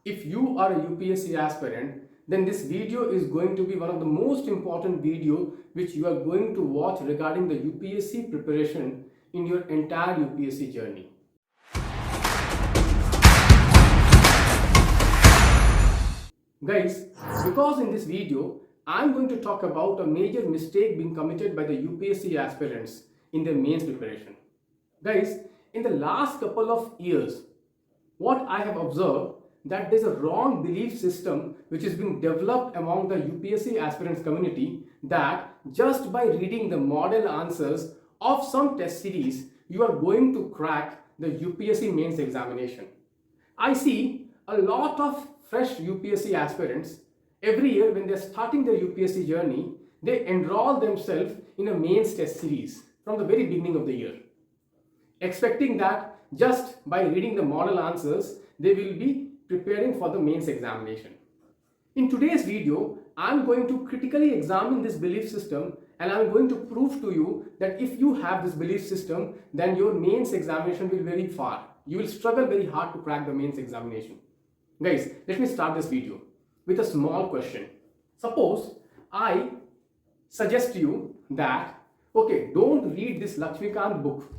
If you are a UPSC aspirant, then this video is going to be one of the most important video which you are going to watch regarding the UPSC preparation in your entire UPSC journey. Guys, because in this video, I'm going to talk about a major mistake being committed by the UPSC aspirants in their mains preparation. Guys, in the last couple of years, what I have observed that there's a wrong belief system which is being developed among the UPSC aspirants community that just by reading the model answers of some test series, you are going to crack the UPSC mains examination. I see a lot of fresh UPSC aspirants every year when they're starting their UPSC journey, they enroll themselves in a mains test series from the very beginning of the year, expecting that just by reading the model answers, they will be preparing for the mains examination. In today's video, I'm going to critically examine this belief system and I'm going to prove to you that if you have this belief system, then your mains examination will be very far. You will struggle very hard to crack the mains examination. Guys, let me start this video with a small question. Suppose I suggest to you that, okay, don't read this Lakshmikant book.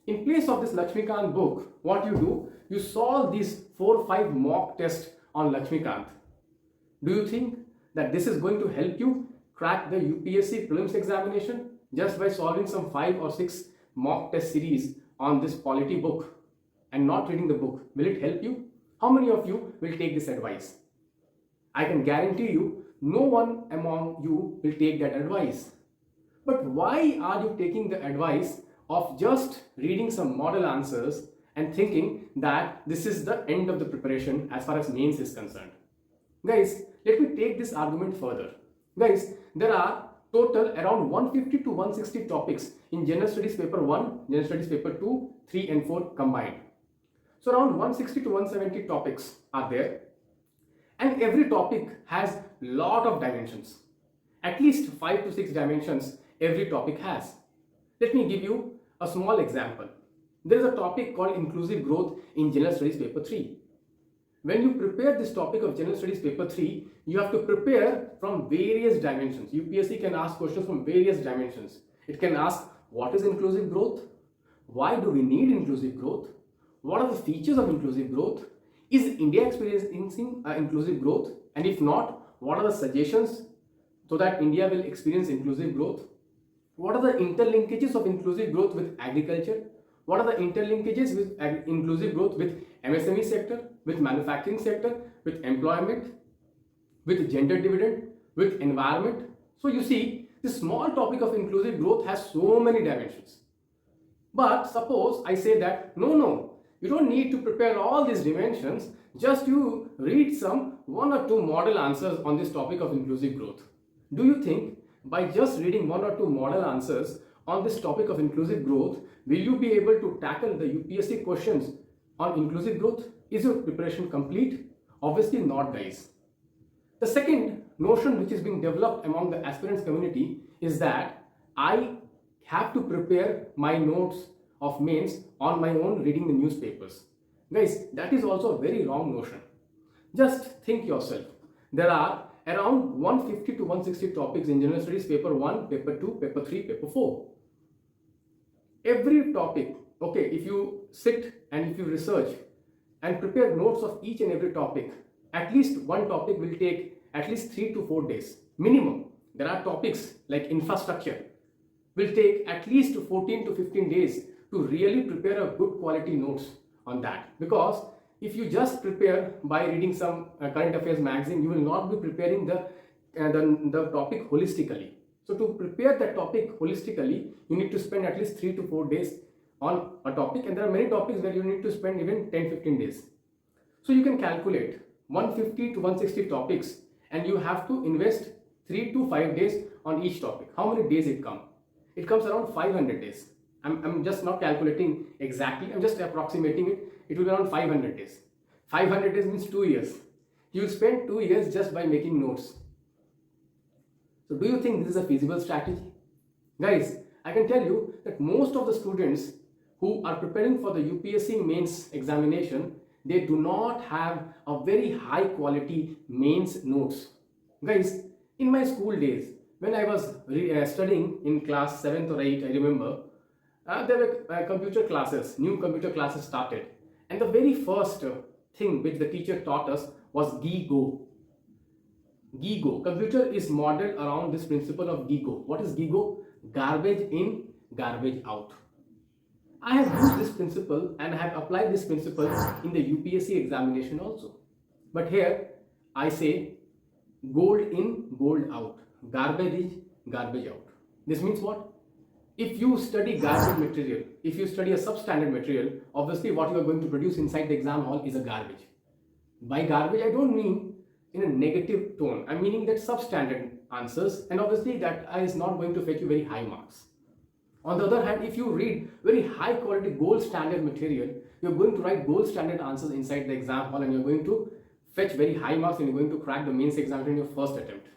In place of this Lakshmikant book, what you do, you solve these 4 or 5 mock tests on Lakshmikant. Do you think that this is going to help you crack the UPSC prelims examination just by solving some 5 or 6 mock test series on this polity book and not reading the book? Will it help you? How many of you will take this advice? I can guarantee you, no one among you will take that advice. But why are you taking the advice of just reading some model answers and thinking that this is the end of the preparation as far as mains is concerned? Guys, let me take this argument further. Guys, there are total around 150 to 160 topics in General Studies Paper 1, General Studies Paper 2, 3 and 4 combined. So around 160 to 170 topics are there, and every topic has lot of dimensions. At least 5 to 6 dimensions every topic has. Let me give you a small example. There is a topic called inclusive growth in General Studies Paper 3. When you prepare this topic of General Studies Paper 3, you have to prepare from various dimensions. UPSC can ask questions from various dimensions. It can ask, what is inclusive growth? Why do we need inclusive growth? What are the features of inclusive growth? Is India experiencing inclusive growth? And if not, what are the suggestions so that India will experience inclusive growth? What are the interlinkages of inclusive growth with agriculture? What are the interlinkages with inclusive growth with MSME sector, with manufacturing sector, with employment, with gender dividend, with environment? So you see, this small topic of inclusive growth has so many dimensions. But suppose I say that, no, you don't need to prepare all these dimensions, just you read some 1 or 2 model answers on this topic of inclusive growth. Do you think by just reading 1 or 2 model answers on this topic of inclusive growth, will you be able to tackle the UPSC questions on inclusive growth? Is your preparation complete? Obviously not, guys. The second notion which is being developed among the aspirants community is that I have to prepare my notes of mains on my own reading the newspapers. Guys, that is also a very wrong notion. Just think yourself. There are around 150 to 160 topics in General Studies Paper 1, Paper 2, Paper 3, Paper 4. Every topic, okay, if you sit and if you research and prepare notes of each and every topic, at least one topic will take at least 3 to 4 days minimum. There are topics like infrastructure will take at least 14 to 15 days to really prepare a good quality notes on that, because if you just prepare by reading some current affairs magazine, you will not be preparing the topic holistically. So to prepare that topic holistically, you need to spend at least 3 to 4 days on a topic, and there are many topics where you need to spend even 10-15 days. So you can calculate 150 to 160 topics and you have to invest 3 to 5 days on each topic. How many days it comes? It comes around 500 days. I'm just not calculating exactly, I'm just approximating it. It will be around 500 days. 500 days means 2 years. You will spend 2 years just by making notes. So do you think this is a feasible strategy? Guys, I can tell you that most of the students who are preparing for the UPSC mains examination, they do not have a very high quality mains notes. Guys, in my school days, when I was studying in class 7th or 8th, I remember, there were computer classes, new computer classes started. And the very first thing which the teacher taught us was GIGO. GIGO. Computer is modeled around this principle of GIGO. What is GIGO? Garbage in, garbage out. I have used this principle and I have applied this principle in the UPSC examination also. But here I say gold in, gold out. Garbage in, garbage out. This means what? If you study garbage material, if you study a substandard material, obviously what you are going to produce inside the exam hall is a garbage. By garbage, I don't mean in a negative tone. I'm meaning that substandard answers, and obviously that is not going to fetch you very high marks. On the other hand, if you read very high quality gold standard material, you're going to write gold standard answers inside the exam hall and you're going to fetch very high marks and you're going to crack the mains exam in your first attempt.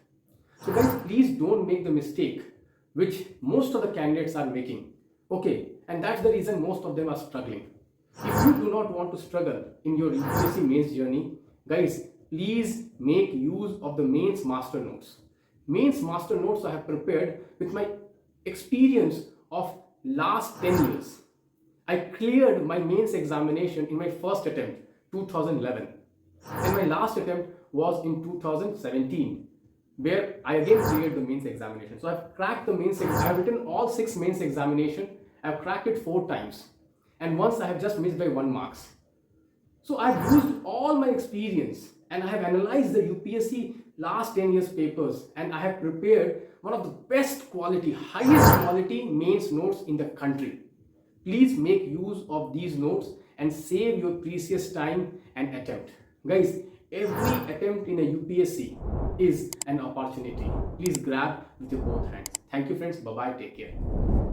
So guys, please don't make the mistake which most of the candidates are making. Okay, and that's the reason most of them are struggling. If you do not want to struggle in your UPSC mains journey, guys, please make use of the mains master notes. Mains master notes I have prepared with my experience of last 10 years. I cleared my mains examination in my first attempt, 2011. And my last attempt was in 2017, where I again cleared the mains examination. So I've cracked the mains exam. I've written all 6 mains examination. I've cracked it 4 times. And once I have just missed by 1 marks. So I've used all my experience and I have analyzed the UPSC last 10 years papers and I have prepared one of the best quality, highest quality mains notes in the country. Please make use of these notes and save your precious time and attempt. Guys, every attempt in a UPSC is an opportunity. Please grab with your both hands. Thank you friends. Bye-bye. Take care.